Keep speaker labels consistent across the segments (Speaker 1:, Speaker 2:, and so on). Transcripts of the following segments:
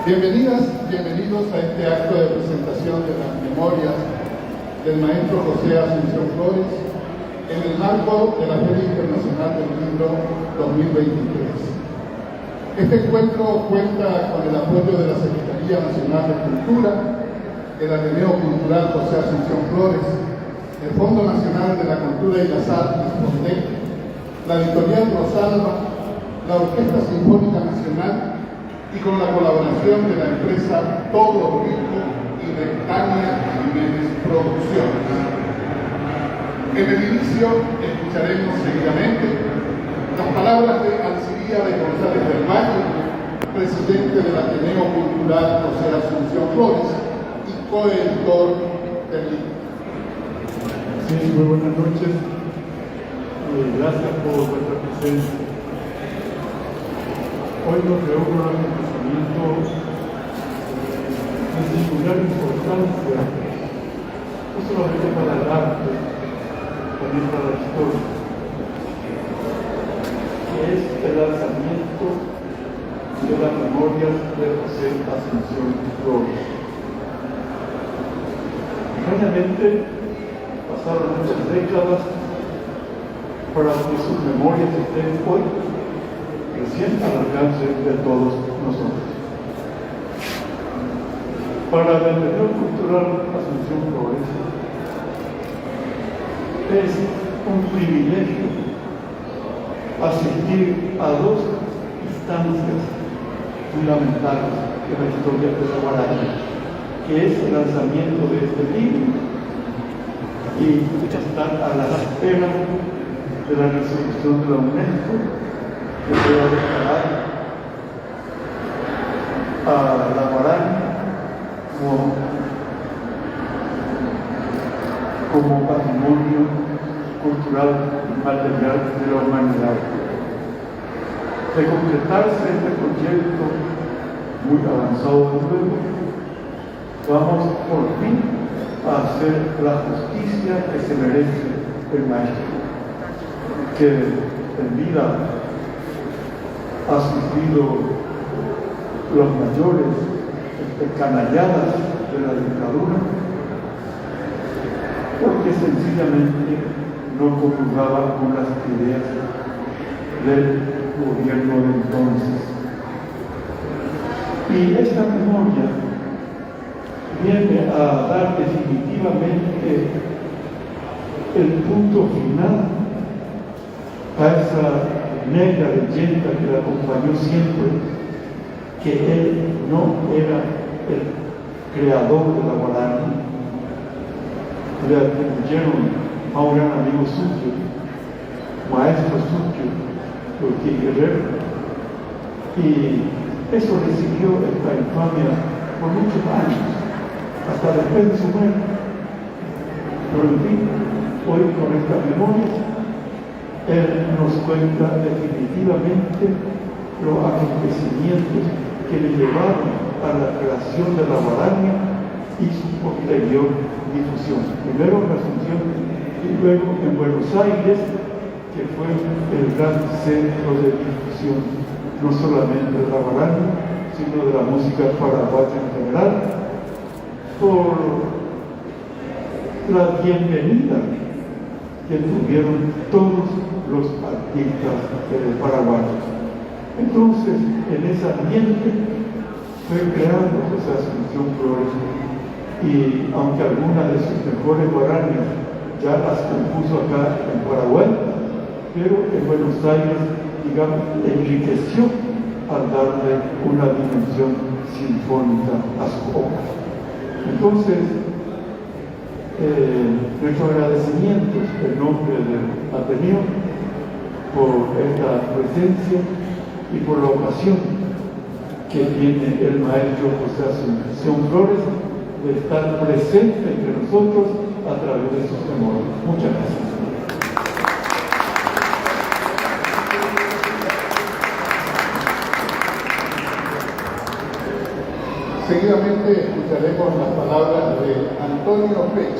Speaker 1: Bienvenidas, bienvenidos a este acto de presentación de las memorias del maestro José Asunción Flores en el marco de la Feria Internacional del Libro 2023. Este encuentro cuenta con el apoyo de la Secretaría Nacional de Cultura, el Ateneo Cultural José Asunción Flores, el Fondo Nacional de la Cultura y las Artes, FONDEC, la Editorial Rosalba, la Orquesta Sinfónica Nacional y con la colaboración de la empresa Todo Rico y de Tania Jiménez Producciones. En el inicio escucharemos seguidamente las palabras de Alcibiade González del Valle, presidente del Ateneo Cultural José Asunción Flores y coeditor del libro.
Speaker 2: Sí, muy buenas noches. Gracias por vuestra presencia. Hoy nos reúne un acontecimiento de singular importancia, no solamente para el arte, también para la historia, que es el lanzamiento de las memorias de José Asunción Flores. Extrañamente, pasaron muchas décadas para que sus memorias estén hoy recién al alcance de todos nosotros. Para el Ateneo Cultural Asunción Flores es un privilegio asistir a dos instancias fundamentales de la historia de la Guaraní, que es el lanzamiento de este libro y estar a la espera de la resolución de la UNESCO que pueda declarar a la Guaraní como patrimonio cultural y material de la humanidad. De completarse este proyecto muy avanzado de nuevo, vamos por fin a hacer la justicia que se merece el maestro, que en vida ha sufrido las mayores canalladas de la dictadura, porque sencillamente no comulgaba con las ideas del gobierno de entonces. Y esta memoria viene a dar definitivamente el punto final a esa negra leyenda que la acompañó siempre, que él no era el creador de la Guaraní. Le atribuyeron a un gran amigo suyo, maestro suyo, Ortiz Guerrero, y eso recibió esta infamia por muchos años, hasta después de su muerte. Pero en fin, hoy con esta memoria él nos cuenta definitivamente los acontecimientos que le llevaron a la creación de la Guaraní y su posterior difusión. Primero en Asunción y luego en Buenos Aires, que fue el gran centro de difusión, no solamente de la Guaraní, sino de la música paraguaya en general, por la bienvenida que tuvieron todos los artistas paraguayos. Entonces, en ese ambiente fue creado José Asunción Flores, y aunque algunas de sus mejores guaranías ya las compuso acá en Paraguay, pero en Buenos Aires, digamos, enriqueció al darle una dimensión sinfónica a su obra. Entonces, nuestros agradecimientos en nombre del Ateneo por esta presencia y por la ocasión que tiene el maestro José Asunción Flores de estar presente entre nosotros a través de sus memorias. Muchas gracias.
Speaker 1: Seguidamente escucharemos las palabras de Antonio Pech,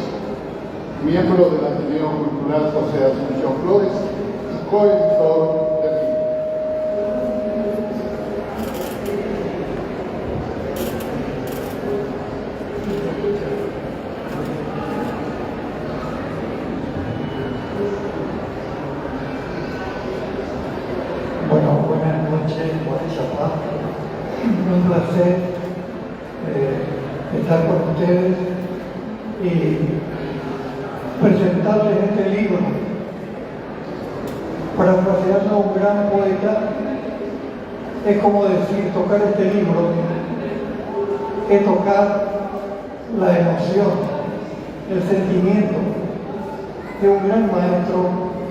Speaker 1: miembro del Ateneo Cultural José Asunción Flores y coeditor del libro.
Speaker 3: un placer estar con ustedes y presentarles este libro. Parafraseando a un gran poeta, es como decir, tocar este libro es tocar la emoción, el sentimiento de un gran maestro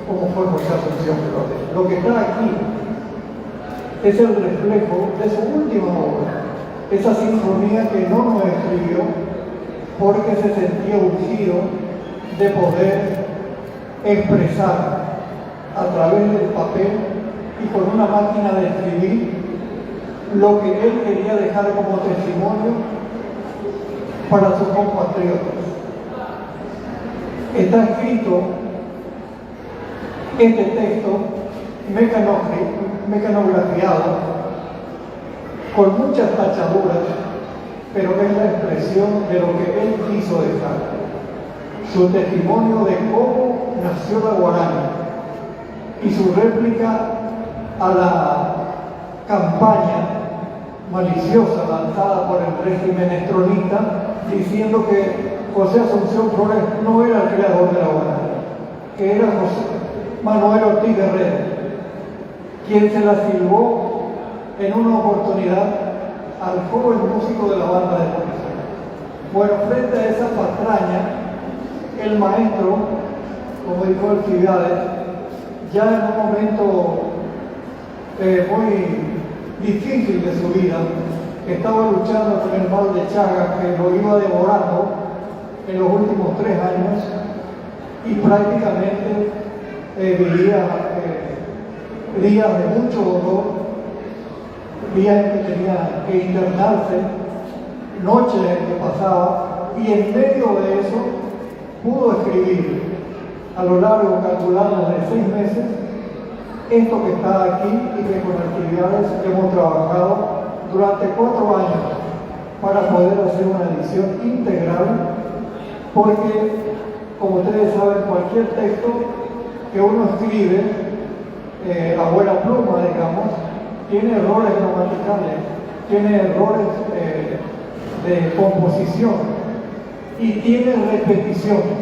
Speaker 3: como fue José Asunción Flores. Lo que está aquí es el reflejo de su última obra, esa sinfonía que no nos escribió porque se sentía urgido de poder expresar a través del papel y con una máquina de escribir lo que él quería dejar como testimonio para sus compatriotas. Está escrito este texto mecanografiado con muchas tachaduras, pero es la expresión de lo que él quiso dejar, su testimonio de cómo nació la guaraña y su réplica a la campaña maliciosa lanzada por el régimen estronista, diciendo que José Asunción Flores no era el creador de la guaraña, que era Manuel Ortiz Guerrero, quien se la silbó en una oportunidad al joven músico de la banda de policía. Bueno, frente a esa patraña, el maestro, como dijo Alcibiades, ya en un momento muy difícil de su vida, estaba luchando con el mal de Chagas que lo iba devorando en los últimos 3 años y prácticamente vivía días de mucho dolor, días en que tenía que internarse, noches en que pasaba, y en medio de eso pudo escribir a lo largo, calculado de 6 meses, esto que está aquí y que con actividades hemos trabajado durante 4 años para poder hacer una edición integral, porque, como ustedes saben, cualquier texto que uno escribe a buena pluma, digamos, tiene errores gramaticales, tiene errores de composición y tiene repeticiones,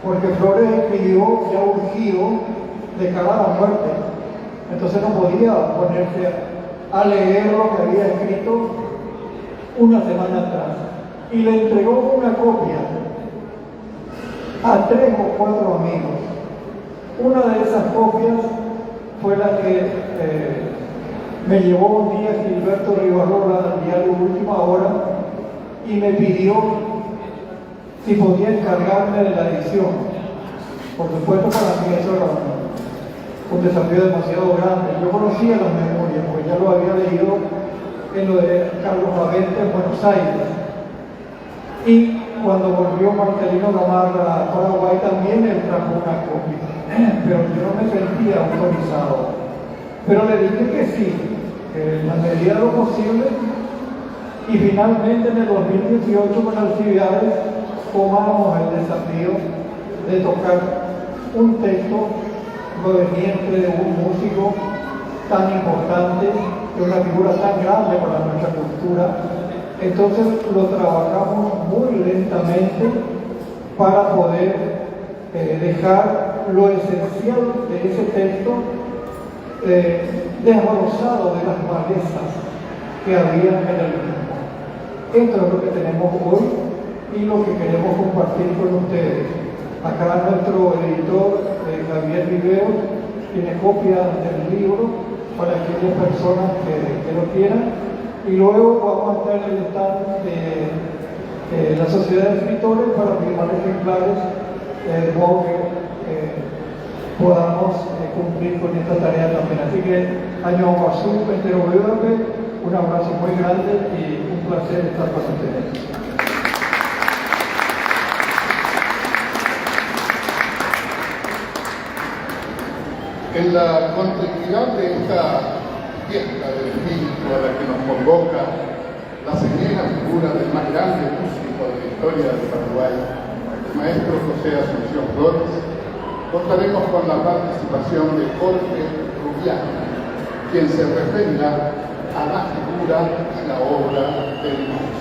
Speaker 3: porque Flores escribió ya urgido de cara a la muerte, entonces no podía ponerse a leer lo que había escrito una semana atrás, y le entregó una copia a 3 o 4 amigos. Una de esas copias fue la que me llevó un día Gilberto Rivarola al diario Última Hora y me pidió si podía encargarme de la edición. Por supuesto, para mí eso era un desafío demasiado grande. Yo conocía las memorias, porque ya lo había leído en lo de Carlos Avente en Buenos Aires. Y cuando volvió Marcelino Gamarra a Paraguay también él trajo una copia, pero yo no me sentía autorizado. Pero le dije que sí, en la medida de lo posible, y finalmente en el 2018 con Alcibiades tomamos el desafío de tocar un texto proveniente de un músico tan importante, de una figura tan grande para nuestra cultura. Entonces lo trabajamos muy lentamente para poder dejar lo esencial de ese texto desglosado de las malezas que había en el mismo. Esto es lo que tenemos hoy y lo que queremos compartir con ustedes. Acá nuestro editor, Javier Riveros, tiene copias del libro para aquellas personas que lo quieran. Y luego vamos a estar en el stand de la Sociedad de Escritores para firmar ejemplares, de modo que podamos cumplir con esta tarea también. Así que, año Guazú, entero un abrazo muy grande y un placer estar con ustedes.
Speaker 1: En la continuidad de esta fiesta del espíritu a la que nos convoca la señera figura del más grande músico de la historia del Paraguay, el maestro José Asunción Flores, contaremos con la participación de Jorge Rubiano, quien se referirá a la figura cultura y la obra del maestro.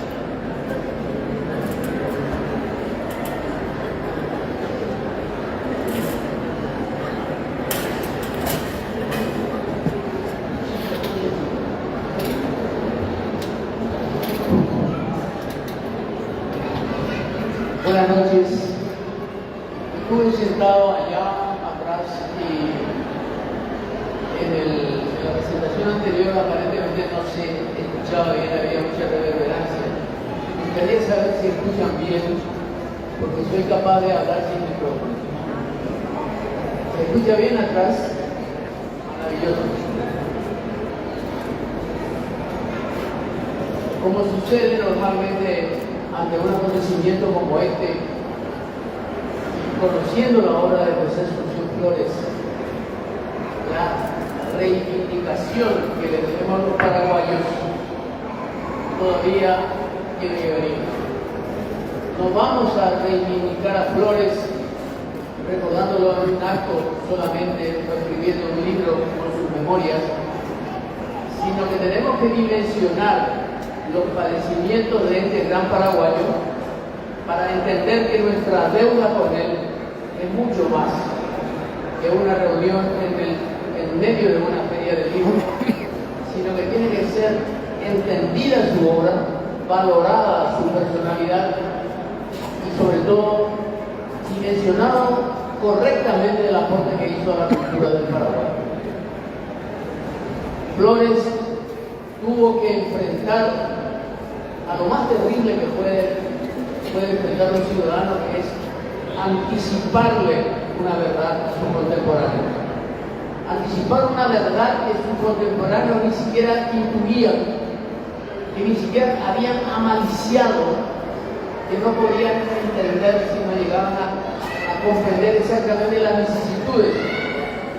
Speaker 4: Buenas noches. Estuve sentado allá atrás y en la presentación anterior aparentemente no se escuchaba bien, había mucha reverberancia. Me gustaría saber si escuchan bien, porque soy capaz de hablar sin micrófono. ¿Se escucha bien atrás? Maravilloso. Como sucede normalmente ante un acontecimiento como este, conociendo la obra de José Asunción Flores, la reivindicación que le tenemos a los paraguayos todavía tiene que venir. No vamos a reivindicar a Flores recordándolo en un acto solamente o escribiendo un libro con sus memorias, sino que tenemos que dimensionar los padecimientos de este gran paraguayo para entender que nuestra deuda con él es mucho más que una reunión en medio de una feria de libros, sino que tiene que ser entendida su obra, valorada su personalidad y sobre todo dimensionado correctamente el aporte que hizo a la cultura del Paraguay. Flores tuvo que enfrentar a lo más terrible que puede enfrentar un ciudadano, que es anticiparle una verdad a su contemporáneo. Anticipar una verdad que su contemporáneo ni siquiera intuía, que ni siquiera habían amaliciado, que no podían entender si no llegaban a comprender exactamente las vicisitudes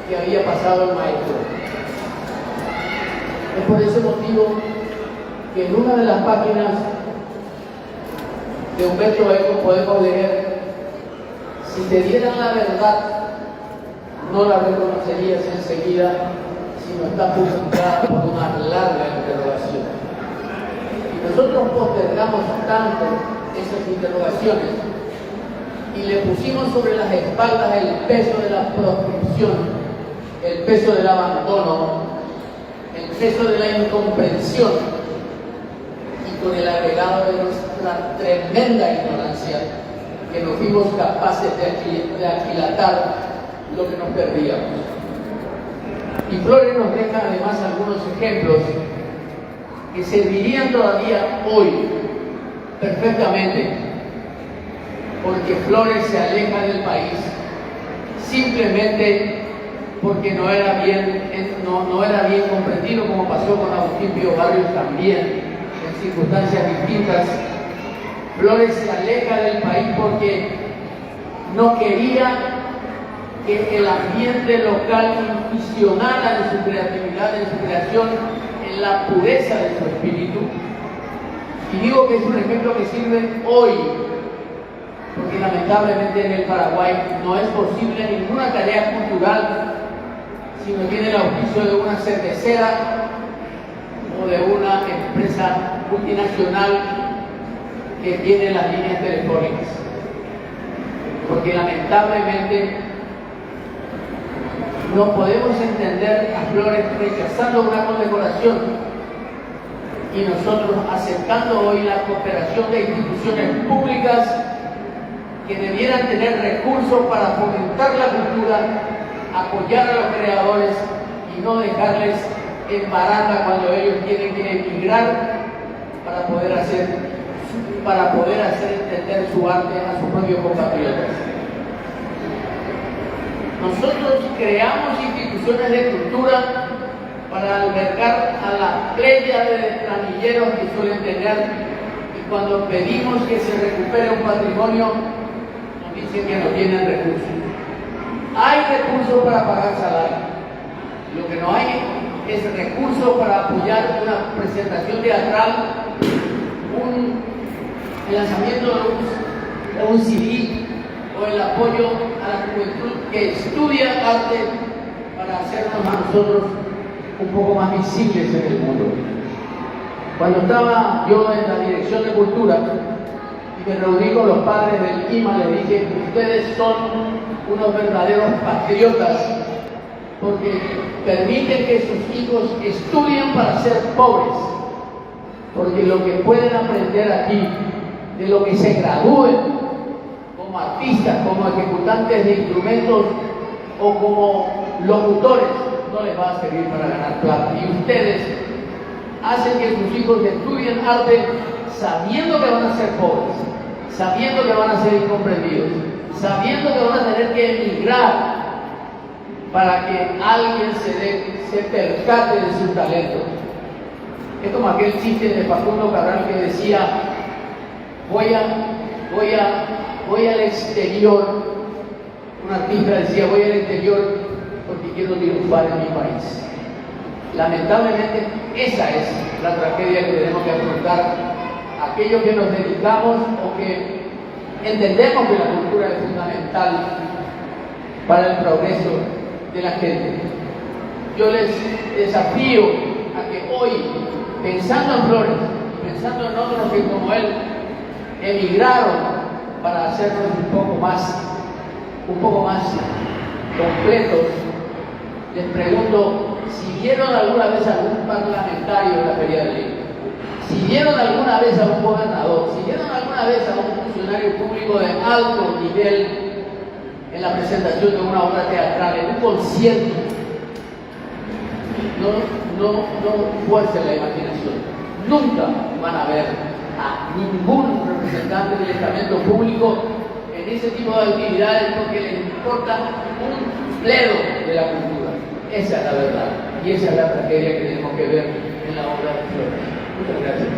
Speaker 4: que había pasado el maestro. Es por ese motivo que en una de las páginas de Humberto Eco podemos leer: si te dieran la verdad, no la reconocerías enseguida, sino está publicada por una larga interrogación. Y nosotros postergamos tanto esas interrogaciones y le pusimos sobre las espaldas el peso de la proscripción, el peso del abandono, el peso de la incomprensión, y con el agregado de nuestra tremenda ignorancia, que nos fuimos capaces de aquilatar lo que nos perdíamos. Y Flores nos deja además algunos ejemplos que servirían todavía hoy perfectamente, porque Flores se aleja del país simplemente porque no era bien comprendido, como pasó con Agustín Pío Barrios también, en circunstancias distintas. Flores se aleja del país porque no quería que el ambiente local inficionara en su creatividad, en su creación, en la pureza de su espíritu. Y digo que es un ejemplo que sirve hoy, porque lamentablemente en el Paraguay no es posible ninguna tarea cultural si no tiene el auspicio de una cervecera o de una empresa multinacional que tiene las líneas telefónicas. Porque lamentablemente no podemos entender a Flores rechazando una condecoración y nosotros aceptando hoy la cooperación de instituciones públicas que debieran tener recursos para fomentar la cultura, apoyar a los creadores y no dejarles en barata cuando ellos tienen que emigrar para poder hacer entender su arte a sus propios compatriotas. Nosotros creamos instituciones de cultura para albergar a la playa de planilleros que suelen tener, y cuando pedimos que se recupere un patrimonio nos dicen que no tienen recursos. Hay recursos para pagar salario, lo que no hay es recursos para apoyar una presentación teatral, el lanzamiento de un CD, o el apoyo a la juventud que estudia arte para hacernos a nosotros un poco más visibles en el mundo. Cuando estaba yo en la Dirección de Cultura y me reuní con los padres del IMA, les dije: ustedes son unos verdaderos patriotas, porque permiten que sus hijos estudien para ser pobres, porque lo que pueden aprender aquí, de lo que se gradúen como artistas, como ejecutantes de instrumentos o como locutores, no les va a servir para ganar plata. Y ustedes hacen que sus hijos estudien arte sabiendo que van a ser pobres, sabiendo que van a ser incomprendidos, sabiendo que van a tener que emigrar para que alguien se percate de su talento. Es como aquel chiste de Facundo Cabral que decía: voy al exterior. Un artista decía: voy al exterior porque quiero triunfar en mi país. Lamentablemente, esa es la tragedia que tenemos que afrontar aquellos que nos dedicamos o que entendemos que la cultura es fundamental para el progreso de la gente. Yo les desafío a que hoy, pensando en Flores, pensando en otros que como él emigraron para hacernos un poco más completos, les pregunto si vieron alguna vez a algún parlamentario en la Feria del Libro, si vieron alguna vez a un gobernador, si vieron alguna vez a un funcionario público de alto nivel en la presentación de una obra teatral, en un concierto. No fuercen la imaginación. Nunca van a ver a ningún representante del estamento público en ese tipo de actividades porque les importa un bledo de la cultura. Esa es la verdad y esa es la tragedia que tenemos que ver en la obra de Flores. Muchas gracias.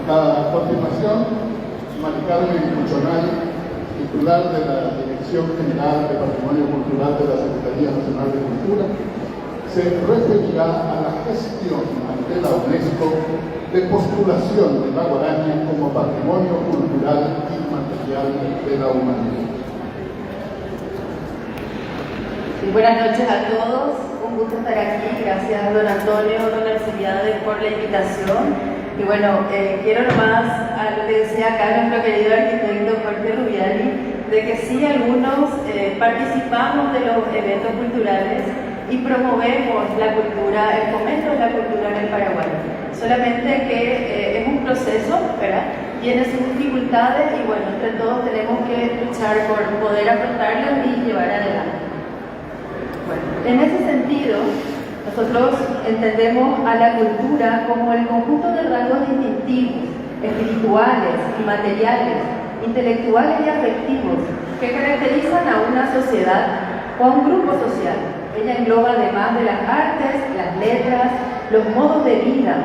Speaker 1: A continuación, Mari Carmen Cuchonay, titular de la Dirección General de Patrimonio Cultural de la Secretaría Nacional de Cultura, se referirá a la gestión ante la UNESCO de postulación de la guaraña como patrimonio cultural inmaterial de la humanidad.
Speaker 5: Buenas noches a todos, un gusto estar aquí. Gracias don Antonio, don Alcibiades por la invitación. Y bueno, quiero nomás, le decía acá nuestro querido arquitecto Jorge Rubiali, de que sí, algunos participamos de los eventos culturales y promovemos la cultura, el fomento de la cultura en el Paraguay. Solamente que es un proceso, ¿verdad? Tiene sus dificultades y bueno, entre todos tenemos que luchar por poder afrontarlos y llevar adelante. Bueno, en ese sentido, nosotros entendemos a la cultura como el conjunto de rasgos distintivos, espirituales y materiales, intelectuales y afectivos que caracterizan a una sociedad o a un grupo social. Ella engloba además de las artes, las letras, los modos de vida,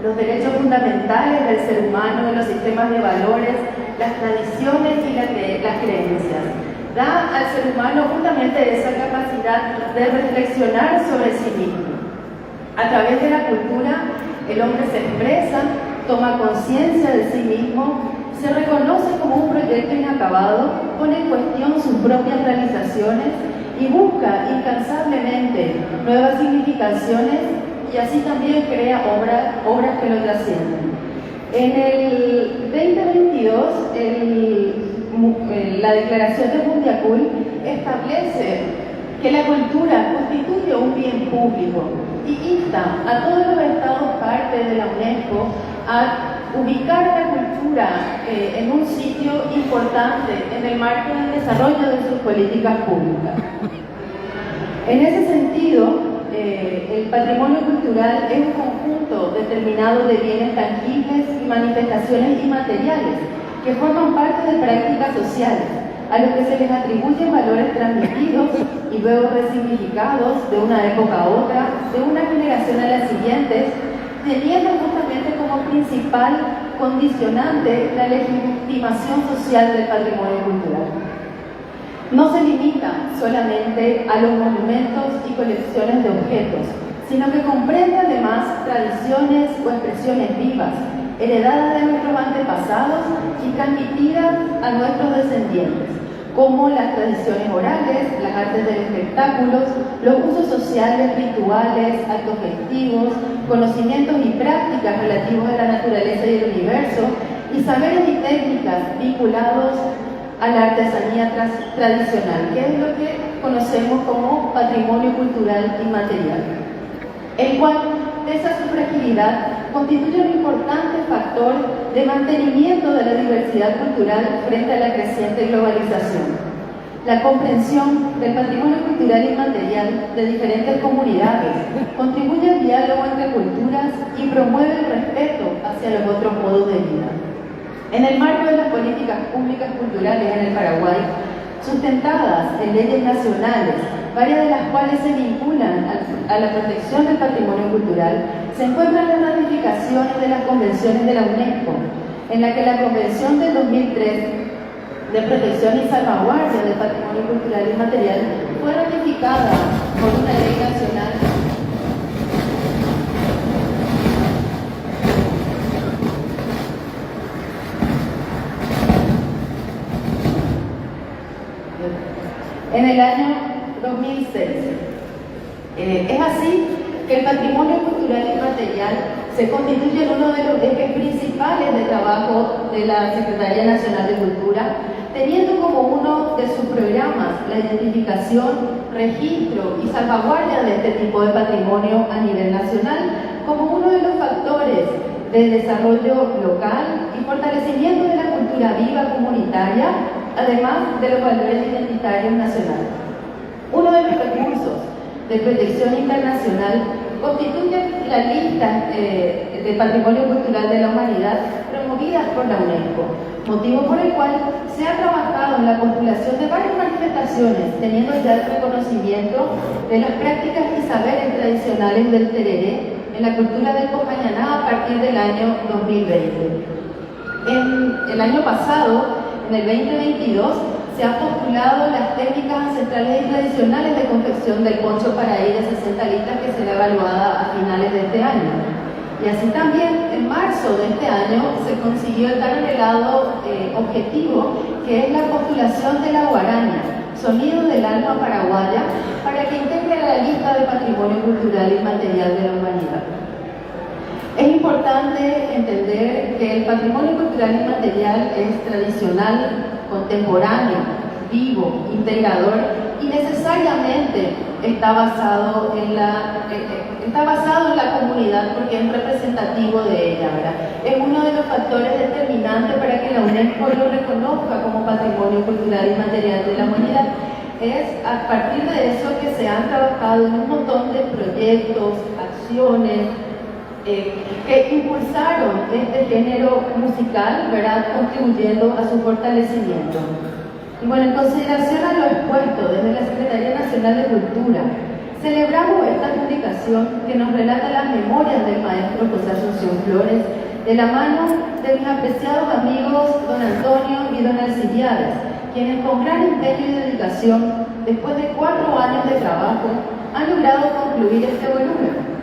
Speaker 5: los derechos fundamentales del ser humano, de los sistemas de valores, las tradiciones y las creencias. Da al ser humano justamente esa capacidad de reflexionar sobre sí mismo. A través de la cultura, el hombre se expresa, toma conciencia de sí mismo, se reconoce como un proyecto inacabado, pone en cuestión sus propias realizaciones y busca incansablemente nuevas significaciones y así también crea obras que lo trascienden. En el 2022, la Declaración de Mundiacul establece que la cultura constituye un bien público y insta a todos los estados partes de la UNESCO a ubicar la cultura en un sitio importante en el marco del desarrollo de sus políticas públicas. En ese sentido, el patrimonio cultural es un conjunto determinado de bienes tangibles y manifestaciones inmateriales que forman parte de prácticas sociales, a los que se les atribuyen valores transmitidos y luego resignificados de una época a otra, de una generación a la siguiente, teniendo justamente como principal condicionante la legitimación social del patrimonio cultural. No se limita solamente a los monumentos y colecciones de objetos, sino que comprende además tradiciones o expresiones vivas, heredadas de nuestros antepasados y transmitidas a nuestros descendientes, como las tradiciones orales, las artes del espectáculo, los usos sociales, rituales, actos festivos, conocimientos y prácticas relativos a la naturaleza y el universo, y saberes y técnicas vinculados a la artesanía tradicional, que es lo que conocemos como patrimonio cultural inmaterial, el cual, pese a su fragilidad, constituye un importante factor de mantenimiento de la diversidad cultural frente a la creciente globalización. La comprensión del patrimonio cultural inmaterial de diferentes comunidades contribuye al diálogo entre culturas y promueve el respeto hacia los otros modos de vida. En el marco de las políticas públicas culturales en el Paraguay, sustentadas en leyes nacionales, varias de las cuales se vinculan a la protección del patrimonio cultural, se encuentran las ratificaciones de las convenciones de la UNESCO, en la que la Convención del 2003 de Protección y Salvaguardia del Patrimonio Cultural Inmaterial fue ratificada por una ley nacional. En el año 2006. Es así que el patrimonio cultural inmaterial se constituye en uno de los ejes principales de trabajo de la Secretaría Nacional de Cultura, teniendo como uno de sus programas la identificación, registro y salvaguardia de este tipo de patrimonio a nivel nacional, como uno de los factores del desarrollo local y fortalecimiento de la cultura viva comunitaria, además de los valores identitarios nacionales. Uno de los recursos de protección internacional constituye la lista de Patrimonio Cultural de la Humanidad promovida por la UNESCO, motivo por el cual se ha trabajado en la postulación de varias manifestaciones, teniendo ya el reconocimiento de las prácticas y saberes tradicionales del tereré en la cultura del Cocañaná a partir del año 2020. En el año pasado, en el 2022, se han postulado las técnicas ancestrales y tradicionales de confección del poncho paraí de 60 litros que será evaluada a finales de este año. Y así también, en marzo de este año, se consiguió el tan anhelado objetivo, que es la postulación de la guaraña, sonido del alma paraguaya, para que integre a la lista de patrimonio cultural inmaterial de la humanidad. Es importante entender que el patrimonio cultural inmaterial es tradicional, contemporáneo, vivo, integrador y necesariamente está basado en la comunidad porque es representativo de ella, ¿verdad? Es uno de los factores determinantes para que la UNESCO lo reconozca como patrimonio cultural inmaterial de la humanidad. Es a partir de eso que se han trabajado en un montón de proyectos, acciones, que impulsaron este género musical, ¿verdad?, contribuyendo a su fortalecimiento. Y bueno, en consideración a lo expuesto desde la Secretaría Nacional de Cultura, celebramos esta publicación que nos relata las memorias del maestro José Asunción Flores, de la mano de mis apreciados amigos don Antonio y don Alcibiades, quienes con gran empeño y dedicación, después de 4 años de trabajo, han logrado concluir este volumen.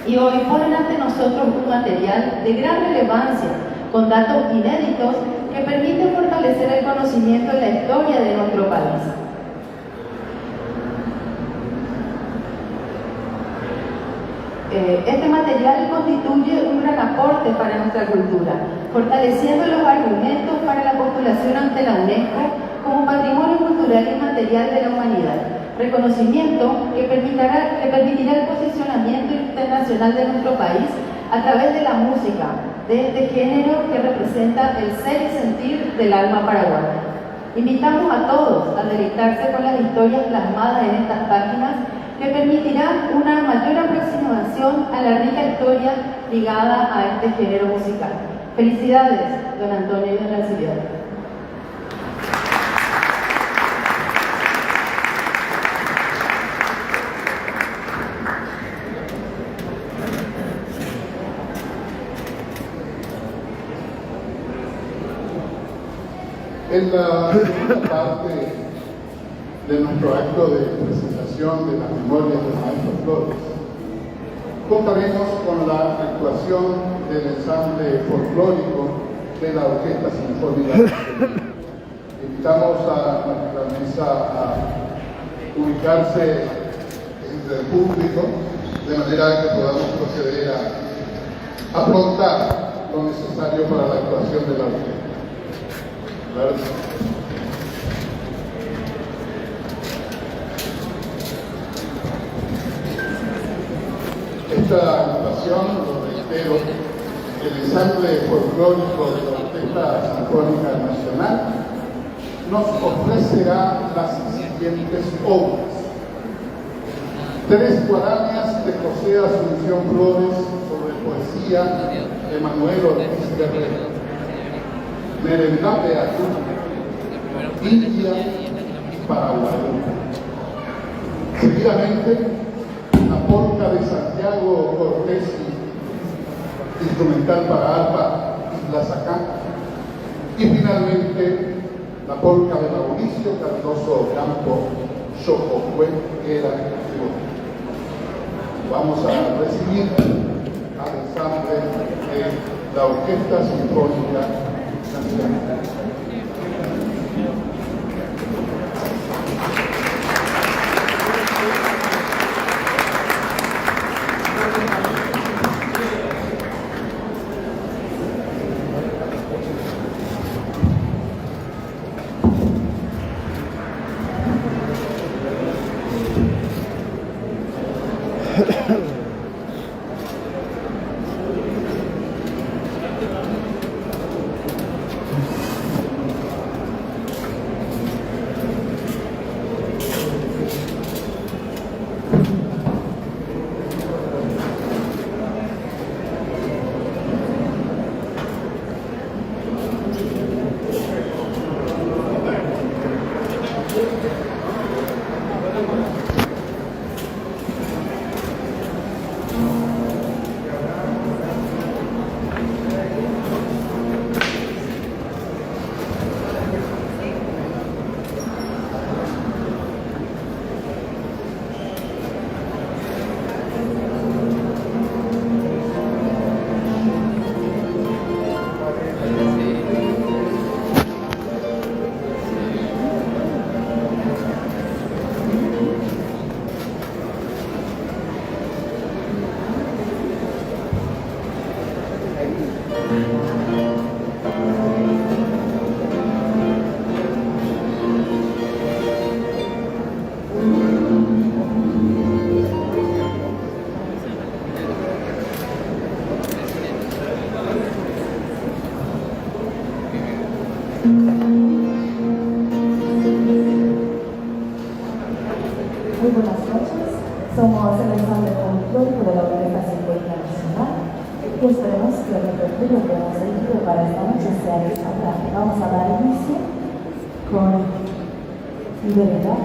Speaker 5: Y hoy ponen ante nosotros un material de gran relevancia, con datos inéditos que permiten fortalecer el conocimiento de la historia de nuestro país. Este material constituye un gran aporte para nuestra cultura, fortaleciendo los argumentos para la postulación ante la UNESCO como Patrimonio Cultural Inmaterial de la Humanidad, reconocimiento que permitirá el posicionamiento internacional de nuestro país a través de la música, de este género que representa el ser y sentir del alma paraguaya. Invitamos a todos a deleitarse con las historias plasmadas en estas páginas que permitirán una mayor aproximación a la rica historia ligada a este género musical. Felicidades, don Antonio y don Alcibiades.
Speaker 1: En la segunda parte de nuestro acto de presentación de las memorias del maestro Flores, contaremos con la actuación del ensamble folclórico de la Orquesta Sinfónica Nacional. Invitamos a la mesa a ubicarse entre el público de manera que podamos proceder a afrontar lo necesario para la actuación de la orquesta. Gracias. Esta agrupación, lo reitero, el ensamble folclórico de la Orquesta Sinfónica Nacional, nos ofrecerá las siguientes obras: 3 guaranías de José Asunción Flores sobre poesía de Manuel Ortiz Guerrero, Merendate Azul, India para Guadalupe. Seguidamente, la polca de Santiago Cortesi, instrumental para arpa Isla Sacán, y finalmente la polca de Mauricio Cardoso Campo, Xococue, era Tributo. Vamos a recibir al ensamble de la Orquesta Sinfónica Nacional.
Speaker 6: Muy buenas noches, somos el ensamble folclórico de la Orquesta Sinfónica Nacional y esperemos que el repertorio que hemos elegido para esta noche sea destacado. Vamos a dar inicio con Libertad.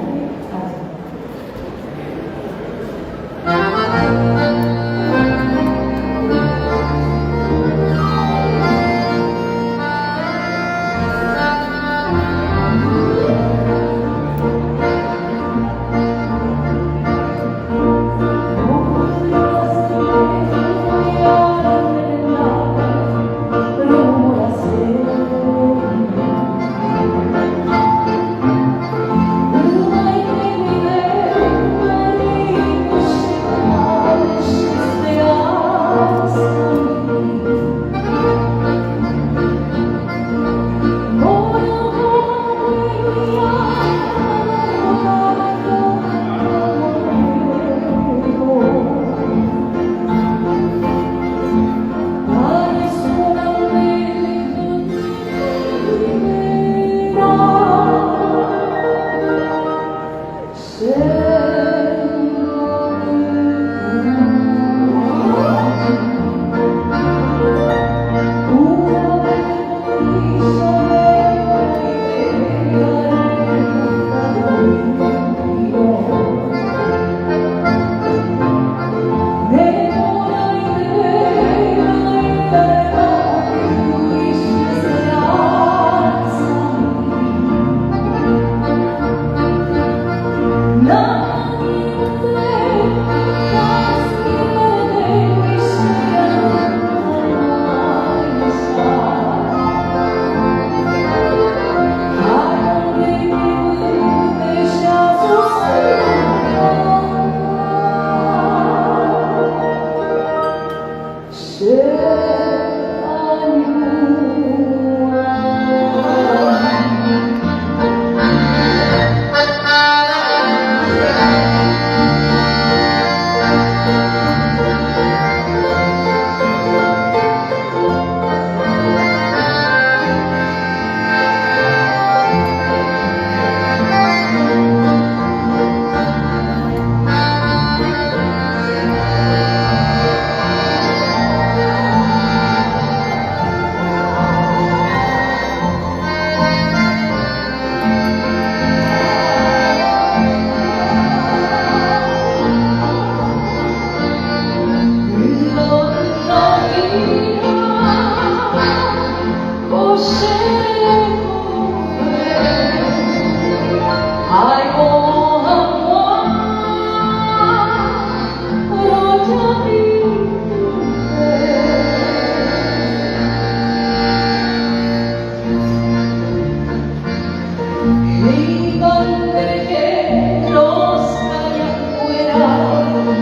Speaker 7: y donde que los allá afuera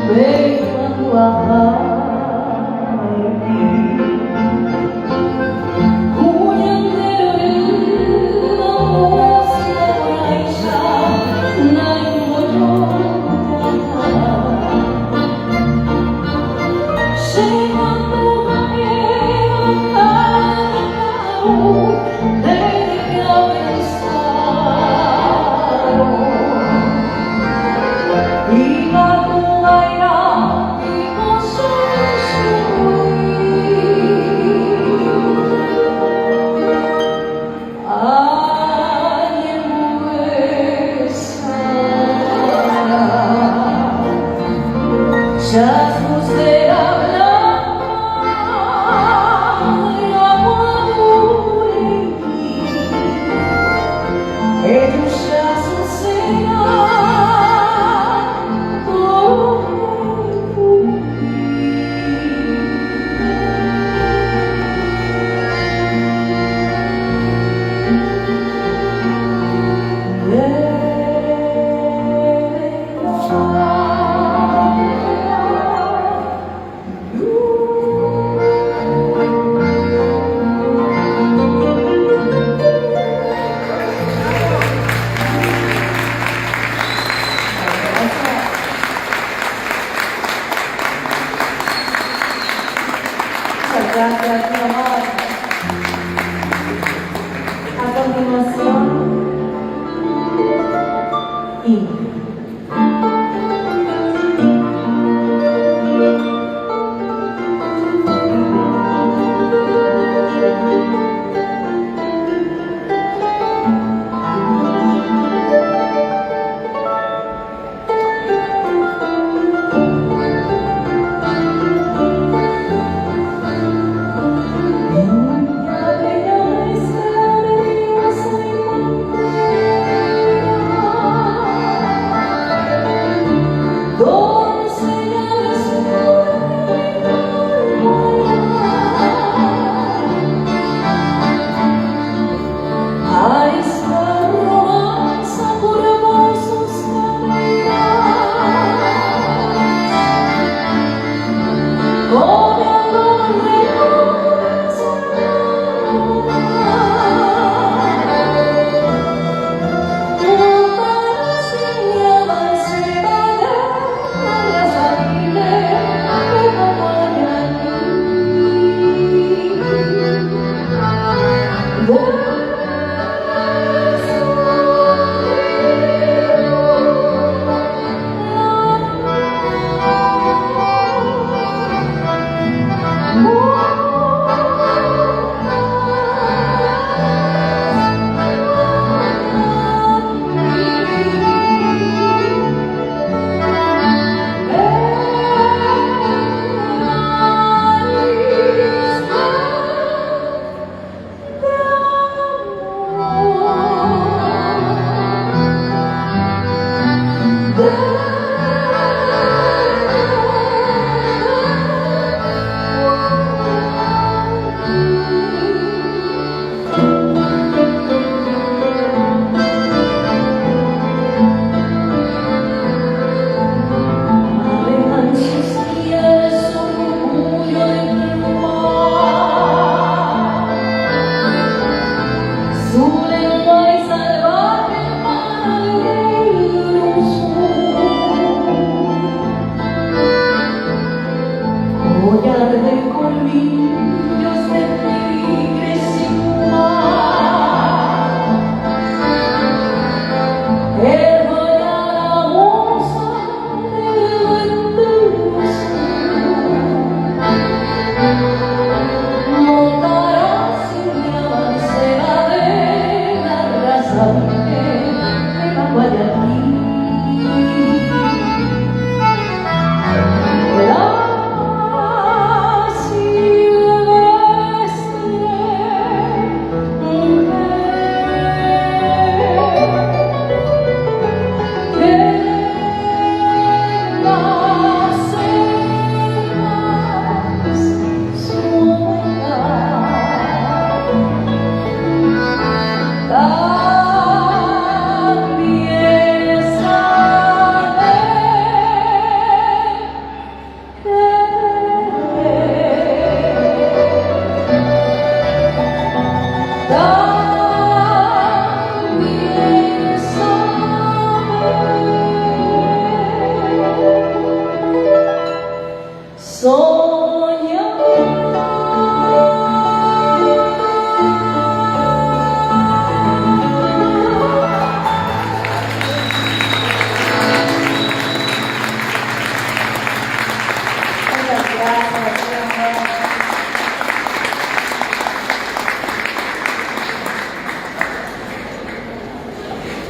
Speaker 7: vengo a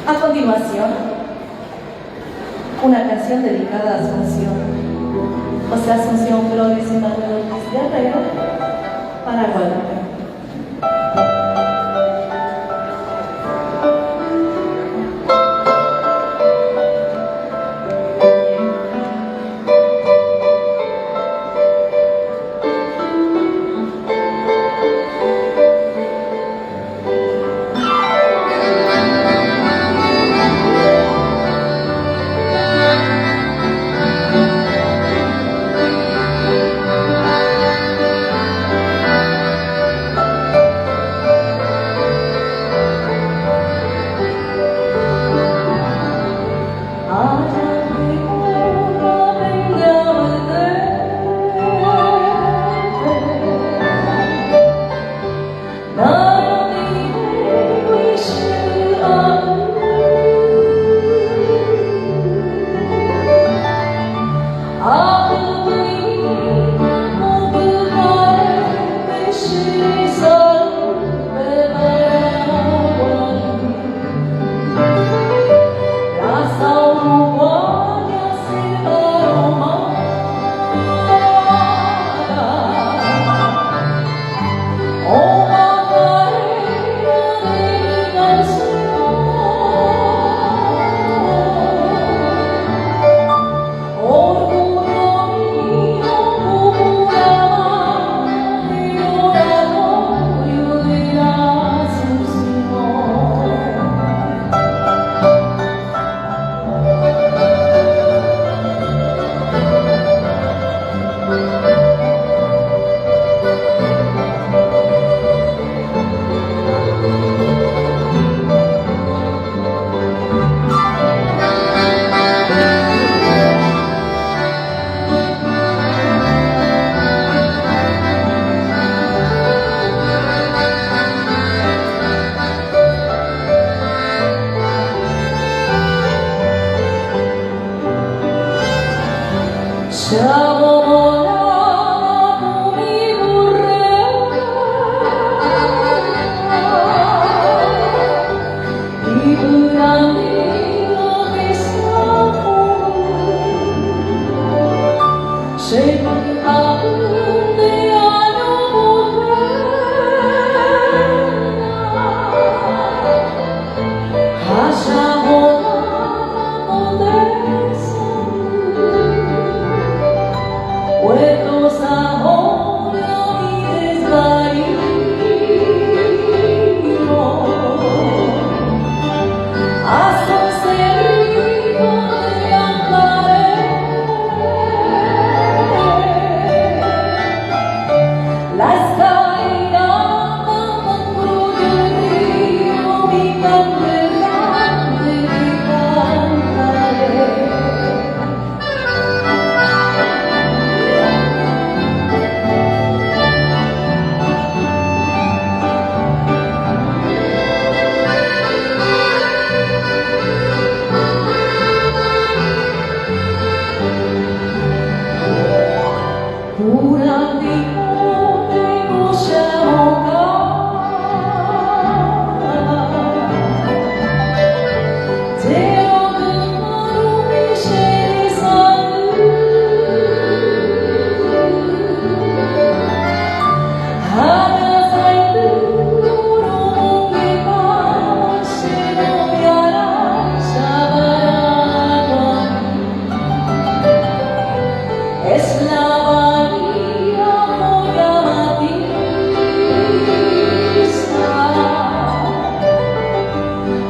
Speaker 6: A continuación, una canción dedicada a Asunción, José Asunción Flores y Manuel Ortiz Guerrero, para Guadalupe.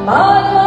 Speaker 7: Bye.